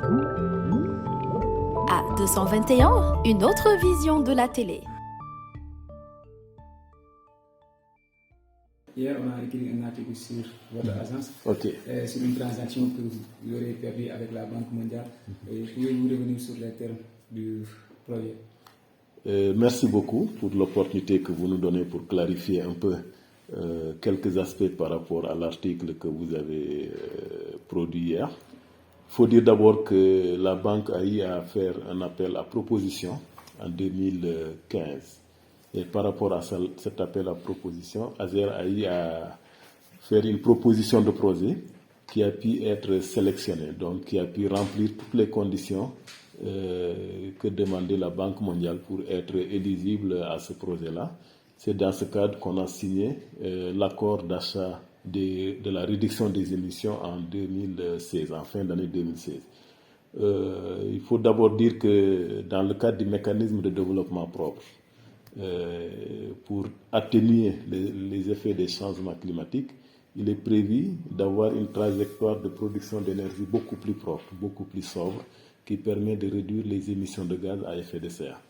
À 221, une autre vision de la télé. Hier, on a écrit un article sur votre agence, sur une transaction que vous aurez perdue avec la Banque mondiale. Pouvez-vous revenir sur les termes du projet? Merci beaucoup pour l'opportunité que vous nous donnez pour clarifier un peu quelques aspects par rapport à l'article que vous avez produit hier. Il faut dire d'abord que la banque a eu à faire un appel à proposition en 2015. Et par rapport à cet appel à proposition, ASER a eu à faire une proposition de projet qui a pu être sélectionnée, donc qui a pu remplir toutes les conditions que demandait la Banque mondiale pour être éligible à ce projet-là. C'est dans ce cadre qu'on a signé l'accord d'achat de la réduction des émissions en 2016, en fin d'année 2016. Il faut d'abord dire que dans le cadre du mécanisme de développement propre, pour atténuer les effets des changements climatiques, il est prévu d'avoir une trajectoire de production d'énergie beaucoup plus propre, beaucoup plus sobre, qui permet de réduire les émissions de gaz à effet de serre.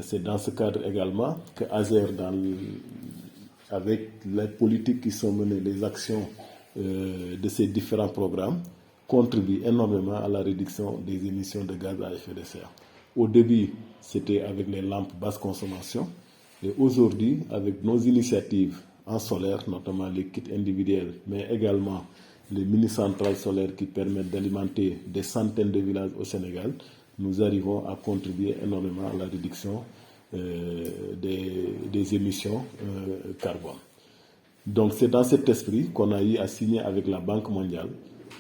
C'est dans ce cadre également que ASER, avec les politiques qui sont menées, les actions de ces différents programmes, contribue énormément à la réduction des émissions de gaz à effet de serre. Au début, c'était avec les lampes basse consommation, et aujourd'hui, avec nos initiatives en solaire, notamment les kits individuels, mais également les mini-centrales solaires qui permettent d'alimenter des centaines de villages au Sénégal, nous arrivons à contribuer énormément à la réduction des émissions carbone. Donc c'est dans cet esprit qu'on a eu à signer avec la Banque mondiale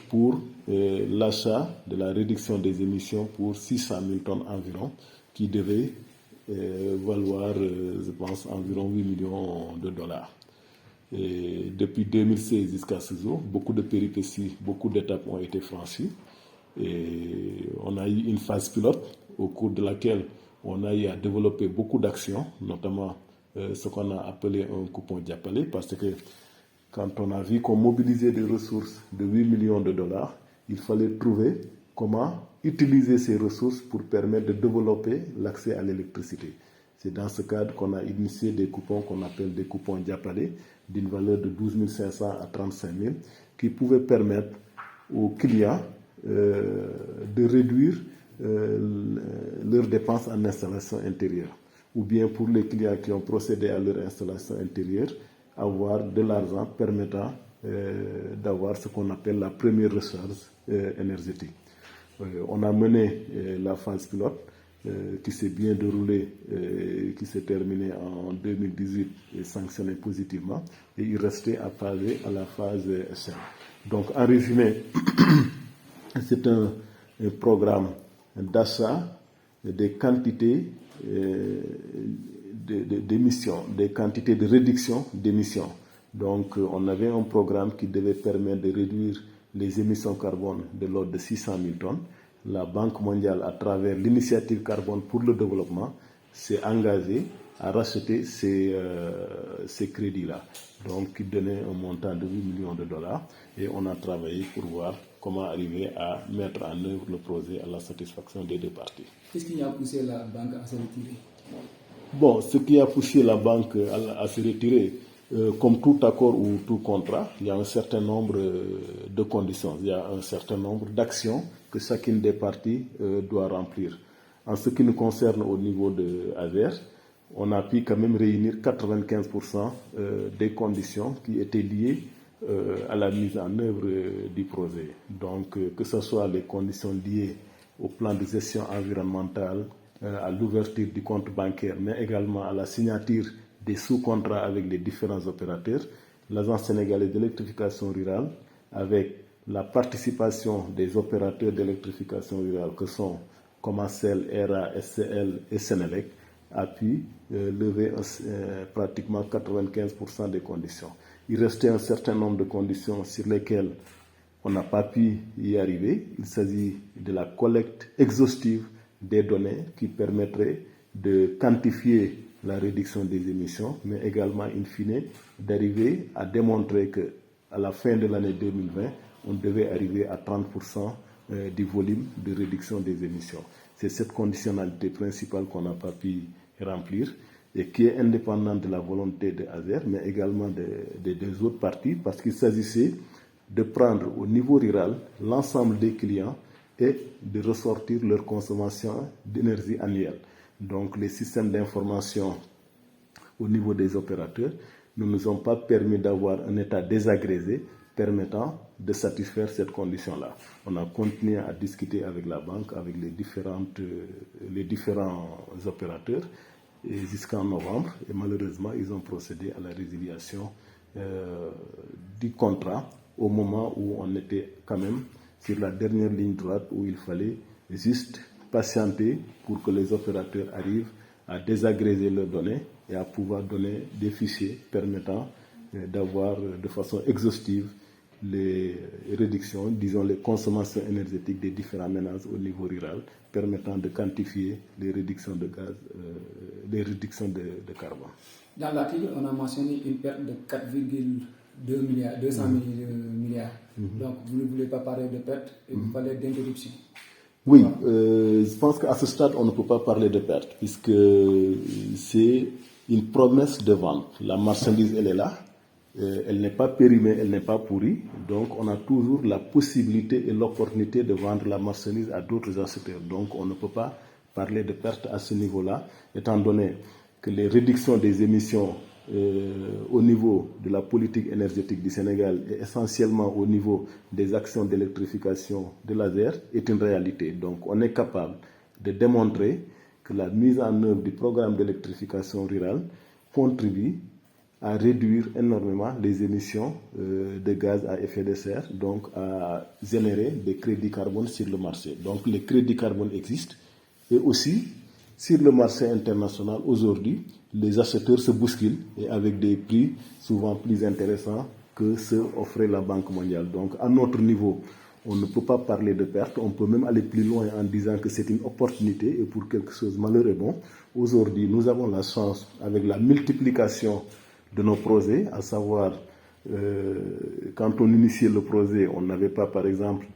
pour l'achat de la réduction des émissions pour 600 000 tonnes environ, qui devait valoir, je pense, environ 8 millions de dollars. Et depuis 2016 jusqu'à ce jour, beaucoup de péripéties, beaucoup d'étapes ont été franchies. Et on a eu une phase pilote au cours de laquelle on a eu à développer beaucoup d'actions, notamment ce qu'on a appelé un coupon Diapalé, parce que quand on a vu qu'on mobilisait des ressources de 8 millions de dollars, il fallait trouver comment utiliser ces ressources pour permettre de développer l'accès à l'électricité. C'est dans ce cadre qu'on a initié des coupons qu'on appelle des coupons Diapalé, d'une valeur de 12 500 à 35 000, qui pouvaient permettre aux clients de réduire leurs dépenses en installation intérieure. Ou bien pour les clients qui ont procédé à leur installation intérieure, avoir de l'argent permettant d'avoir ce qu'on appelle la première recharge énergétique. On a mené la phase pilote qui s'est bien déroulée, qui s'est terminée en 2018 et sanctionnée positivement, et il restait à passer à la phase SM. Donc en résumé, c'est un programme d'achat des quantités d'émissions, des quantités de réduction d'émissions. Donc on avait un programme qui devait permettre de réduire les émissions carbone de l'ordre de 600 000 tonnes. La Banque mondiale, à travers l'initiative carbone pour le développement, s'est engagée à racheter ces crédits-là, donc qui donnait un montant de 8 millions de dollars. Et on a travaillé pour voir comment arriver à mettre en œuvre le projet à la satisfaction des deux parties. Qu'est-ce qui a poussé la banque à se retirer? Bon, ce qui a poussé la banque à se retirer, comme tout accord ou tout contrat, il y a un certain nombre de conditions, il y a un certain nombre d'actions que chacune des parties doit remplir. En ce qui nous concerne au niveau de ASER, on a pu quand même réunir 95% des conditions qui étaient liées à la mise en œuvre du projet. Donc, que ce soit les conditions liées au plan de gestion environnementale, à l'ouverture du compte bancaire, mais également à la signature des sous-contrats avec les différents opérateurs, l'Agence sénégalaise d'électrification rurale, avec la participation des opérateurs d'électrification rurale que sont Comacel, ERA, SCL et Sénélec, a pu lever pratiquement 95% des conditions. Il restait un certain nombre de conditions sur lesquelles on n'a pas pu y arriver. Il s'agit de la collecte exhaustive des données qui permettraient de quantifier la réduction des émissions, mais également, in fine, d'arriver à démontrer qu'à la fin de l'année 2020, on devait arriver à 30% du volume de réduction des émissions. C'est cette conditionnalité principale qu'on n'a pas pu remplir et qui est indépendante de la volonté de ASER, mais également des autres parties, parce qu'il s'agissait de prendre au niveau rural l'ensemble des clients et de ressortir leur consommation d'énergie annuelle. Donc les systèmes d'information au niveau des opérateurs ne nous ont pas permis d'avoir un état désagrégé permettant de satisfaire cette condition-là. On a continué à discuter avec la banque, avec les différents opérateurs, jusqu'en novembre, et malheureusement, ils ont procédé à la résiliation du contrat au moment où on était quand même sur la dernière ligne droite où il fallait juste patienter pour que les opérateurs arrivent à désagréger leurs données et à pouvoir donner des fichiers permettant d'avoir de façon exhaustive les réductions, disons les consommations énergétiques des différents ménages au niveau rural, permettant de quantifier les réductions de gaz, les réductions de carbone. Dans l'article, on a mentionné une perte de 4,2 milliards, 200 milliards. Donc, vous ne voulez pas parler de perte, et vous parlez d'interruption. Oui, je pense qu'à ce stade, on ne peut pas parler de perte, puisque c'est une promesse de vente. La marchandise, elle est là. Elle n'est pas périmée, elle n'est pas pourrie. Donc, on a toujours la possibilité et l'opportunité de vendre la marchandise à d'autres acheteurs. Donc, on ne peut pas parler de perte à ce niveau-là, étant donné que les réductions des émissions au niveau de la politique énergétique du Sénégal et essentiellement au niveau des actions d'électrification de l'ASER est une réalité. Donc, on est capable de démontrer que la mise en œuvre du programme d'électrification rurale contribue à réduire énormément les émissions de gaz à effet de serre, donc à générer des crédits carbone sur le marché. Donc les crédits carbone existent et aussi sur le marché international aujourd'hui, les acheteurs se bousculent et avec des prix souvent plus intéressants que ceux offrés la Banque mondiale. Donc à notre niveau, on ne peut pas parler de perte, on peut même aller plus loin en disant que c'est une opportunité et pour quelque chose malheur est bon. Aujourd'hui, nous avons la chance avec la multiplication de nos projets, à savoir quand on initiait le projet, on n'avait pas par exemple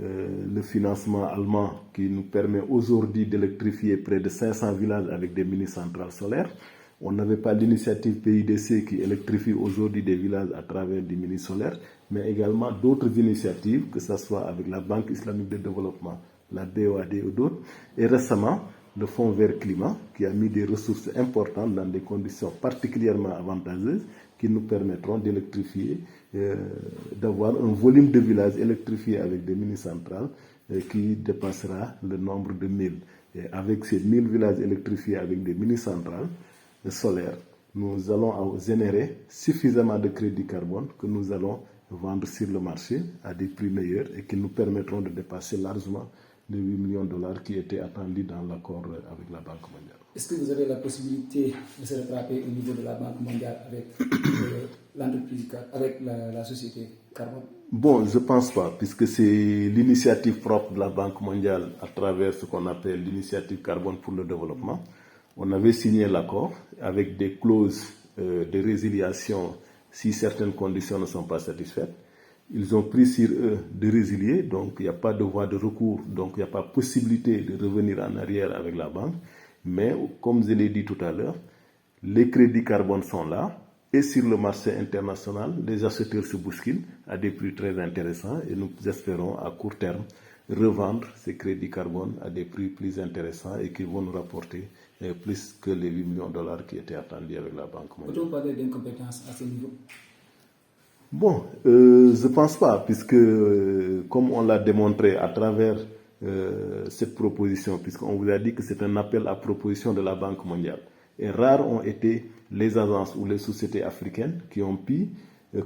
le financement allemand qui nous permet aujourd'hui d'électrifier près de 500 villages avec des mini-centrales solaires. On n'avait pas l'initiative PIDC qui électrifie aujourd'hui des villages à travers des mini-solaires, mais également d'autres initiatives, que ce soit avec la Banque islamique de développement, la BOAD ou d'autres, et récemment le Fonds vert climat qui a mis des ressources importantes dans des conditions particulièrement avantageuses qui nous permettront d'électrifier, d'avoir un volume de villages électrifiés avec des mini-centrales qui dépassera le nombre de 1000. Et avec ces 1000 villages électrifiés avec des mini-centrales solaires, nous allons générer suffisamment de crédits carbone que nous allons vendre sur le marché à des prix meilleurs et qui nous permettront de dépasser largement les 8 millions de dollars qui étaient attendus dans l'accord avec la Banque mondiale. Est-ce que vous avez la possibilité de se rattraper au niveau de la Banque mondiale avec l'entreprise, avec la société carbone? Bon, je ne pense pas, puisque c'est l'initiative propre de la Banque mondiale à travers ce qu'on appelle l'initiative carbone pour le développement. On avait signé l'accord avec des clauses de résiliation si certaines conditions ne sont pas satisfaites. Ils ont pris sur eux de résilier, donc il n'y a pas de voie de recours, donc il n'y a pas possibilité de revenir en arrière avec la banque. Mais comme je l'ai dit tout à l'heure, les crédits carbone sont là et sur le marché international, les acheteurs se bousculent à des prix très intéressants et nous espérons à court terme revendre ces crédits carbone à des prix plus intéressants et qui vont nous rapporter plus que les 8 millions de dollars qui étaient attendus avec la Banque mondiale. Peut-on parler d'incompétence à ce niveau? Bon, je ne pense pas, puisque comme on l'a démontré à travers cette proposition, puisqu'on vous a dit que c'est un appel à proposition de la Banque mondiale. Et rares ont été les agences ou les sociétés africaines qui ont pu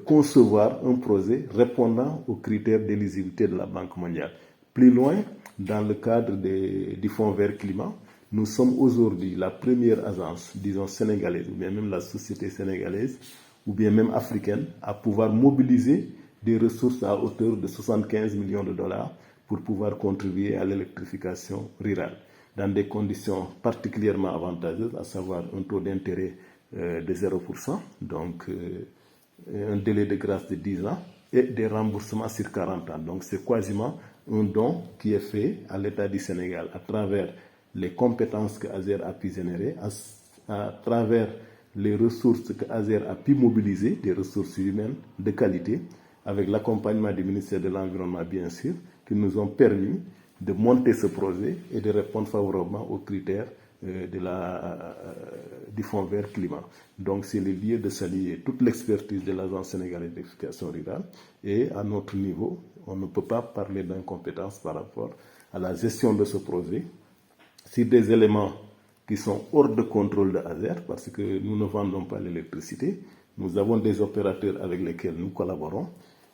concevoir un projet répondant aux critères d'éligibilité de la Banque mondiale. Plus loin, dans le cadre du Fonds vert climat, nous sommes aujourd'hui la première agence, disons sénégalaise, ou bien même la société sénégalaise, ou bien même africaine, à pouvoir mobiliser des ressources à hauteur de 75 millions de dollars pour pouvoir contribuer à l'électrification rurale, dans des conditions particulièrement avantageuses, à savoir un taux d'intérêt de 0%, donc un délai de grâce de 10 ans, et des remboursements sur 40 ans. Donc c'est quasiment un don qui est fait à l'État du Sénégal à travers les compétences que ASER a pu générer, à travers les ressources que ASER a pu mobiliser, des ressources humaines de qualité, avec l'accompagnement du ministère de l'Environnement bien sûr, qui nous ont permis de monter ce projet et de répondre favorablement aux critères du Fonds vert climat. Donc c'est le lieu de saluer toute l'expertise de l'Agence sénégalaise d'électrification rurale et à notre niveau, on ne peut pas parler d'incompétence par rapport à la gestion de ce projet sur des éléments qui sont hors de contrôle de ASER parce que nous ne vendons pas l'électricité. Nous avons des opérateurs avec lesquels nous collaborons.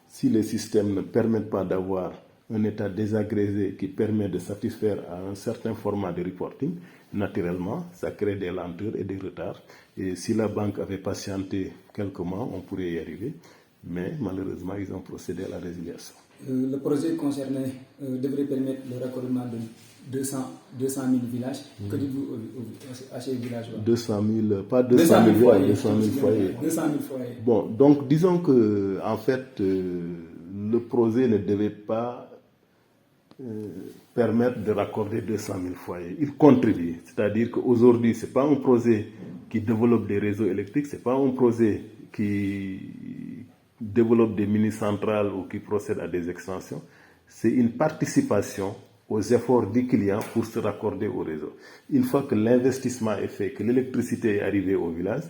Si les systèmes ne permettent pas d'avoir un état désagrégé qui permet de satisfaire à un certain format de reporting, naturellement, ça crée des lenteurs et des retards. Et si la banque avait patienté quelques mois, on pourrait y arriver. Mais malheureusement, ils ont procédé à la résiliation. Le projet concerné devrait permettre le raccordement de 200 000 villages. Que dites-vous à ces villageois? 200 000, pas 200 000 foyers. 200 000 foyers. 200 000 foyers. Bon, donc disons que, en fait, le projet ne devait pas permettre de raccorder 200 000 foyers. Il contribue. C'est-à-dire qu'aujourd'hui, ce n'est pas un projet qui développe des réseaux électriques, ce n'est pas un projet qui développe des mini-centrales ou qui procède à des extensions. C'est une participation aux efforts du client pour se raccorder au réseau. Une fois que l'investissement est fait, que l'électricité est arrivée au village,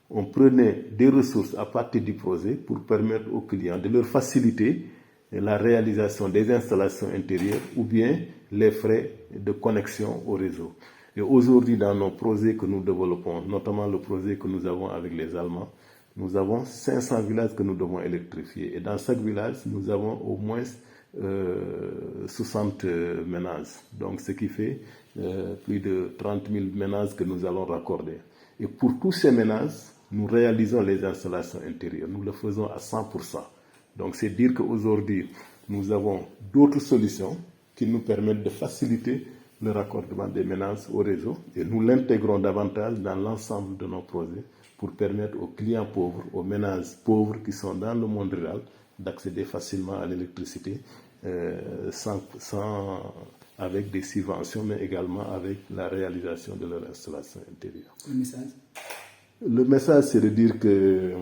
on prenait des ressources à partir du projet pour permettre aux clients de leur faciliter la réalisation des installations intérieures ou bien les frais de connexion au réseau. Et aujourd'hui, dans nos projets que nous développons, notamment le projet que nous avons avec les Allemands, nous avons 500 villages que nous devons électrifier. Et dans chaque village, nous avons au moins 60 ménages. Donc, ce qui fait plus de 30 000 ménages que nous allons raccorder. Et pour tous ces ménages, nous réalisons les installations intérieures. Nous le faisons à 100%. Donc, c'est dire qu'aujourd'hui, nous avons d'autres solutions qui nous permettent de faciliter le raccordement des ménages au réseau. Et nous l'intégrons davantage dans l'ensemble de nos projets pour permettre aux clients pauvres, aux ménages pauvres qui sont dans le monde rural, d'accéder facilement à l'électricité avec des subventions, mais également avec la réalisation de leur installation intérieure. Le message, c'est de dire que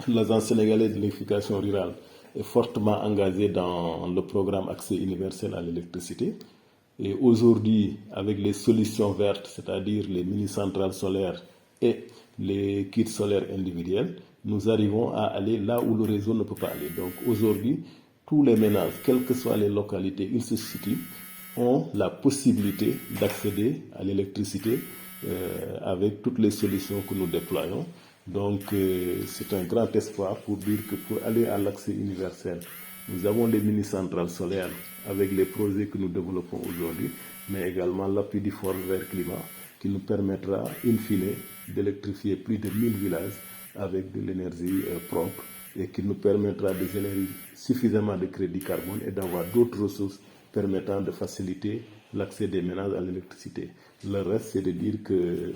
l'Agence sénégalaise de l'électrification rurale est fortement engagée dans le programme Accès universel à l'électricité. Et aujourd'hui, avec les solutions vertes, c'est-à-dire les mini-centrales solaires et les kits solaires individuels, nous arrivons à aller là où le réseau ne peut pas aller. Donc aujourd'hui, tous les ménages, quelles que soient les localités où ils se situent, ont la possibilité d'accéder à l'électricité avec toutes les solutions que nous déployons. Donc c'est un grand espoir pour dire que pour aller à l'accès universel, nous avons les mini-centrales solaires avec les projets que nous développons aujourd'hui, mais également l'appui du Fonds vert climat qui nous permettra, in fine, d'électrifier plus de 1000 villages avec de l'énergie propre et qui nous permettra de générer suffisamment de crédit carbone et d'avoir d'autres ressources permettant de faciliter l'accès des ménages à l'électricité. Le reste, c'est de dire que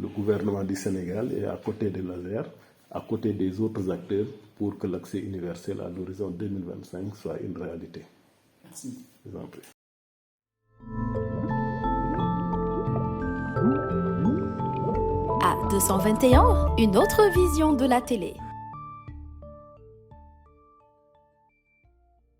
le gouvernement du Sénégal est à côté de l'ASER, à côté des autres acteurs pour que l'accès universel à l'horizon 2025 soit une réalité. Merci. Je vous en prie. À 221, une autre vision de la télé.